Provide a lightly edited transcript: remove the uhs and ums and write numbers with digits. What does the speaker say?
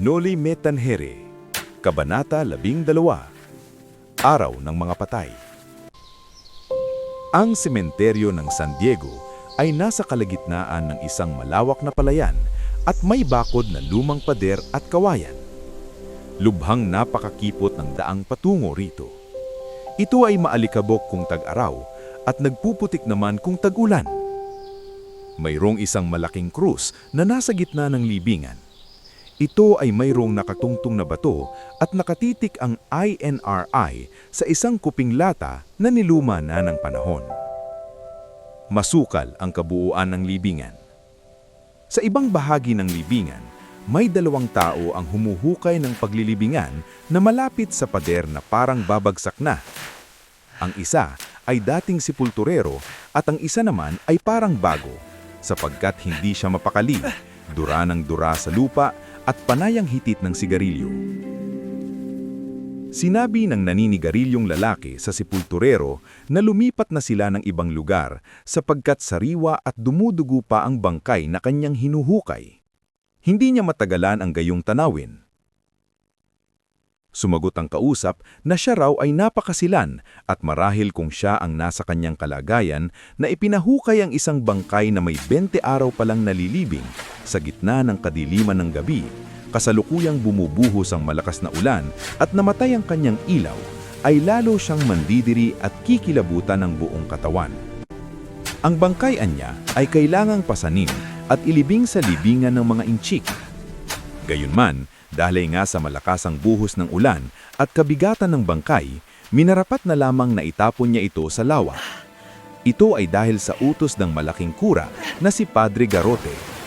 Noli Me Tangere, Kabanata 12, Araw ng mga Patay. Ang sementeryo ng San Diego ay nasa kalagitnaan ng isang malawak na palayan at may bakod na lumang pader at kawayan. Lubhang napakakipot ng daang patungo rito. Ito ay maalikabok kung tag-araw at nagpuputik naman kung tag-ulan. Mayroong isang malaking krus na nasa gitna ng libingan. Ito ay mayroong nakatungtong na bato at nakatitik ang INRI sa isang kuping lata na niluma na ng panahon. Masukal ang kabuuan ng libingan. Sa ibang bahagi ng libingan, may dalawang tao ang humuhukay ng paglilibingan na malapit sa pader na parang babagsak na. Ang isa ay dating sepulturero at ang isa naman ay parang bago, sapagkat hindi siya mapakali, dura ng dura sa lupa at panayang hitit ng sigarilyo. Sinabi ng naninigarilyong lalaki sa sepulturero na lumipat na sila ng ibang lugar sapagkat sariwa at dumudugo pa ang bangkay na kanyang hinuhukay. Hindi niya matagalan ang gayong tanawin. Sumagot ang kausap na siya raw ay napakasilan at marahil kung siya ang nasa kanyang kalagayan na ipinahukay ang isang bangkay na may 20 araw palang nalilibing sa gitna ng kadiliman ng gabi, kasalukuyang bumubuhos ang malakas na ulan at namatay ang kanyang ilaw, ay lalo siyang mandidiri at kikilabutan ng buong katawan. Ang bangkayan niya ay kailangang pasanin at ilibing sa libingan ng mga inchik. Gayunman, dahil nga sa malakasang buhos ng ulan at kabigatan ng bangkay, minarapat na lamang na itapon niya ito sa lawa. Ito ay dahil sa utos ng malaking kura na si Padre Garrote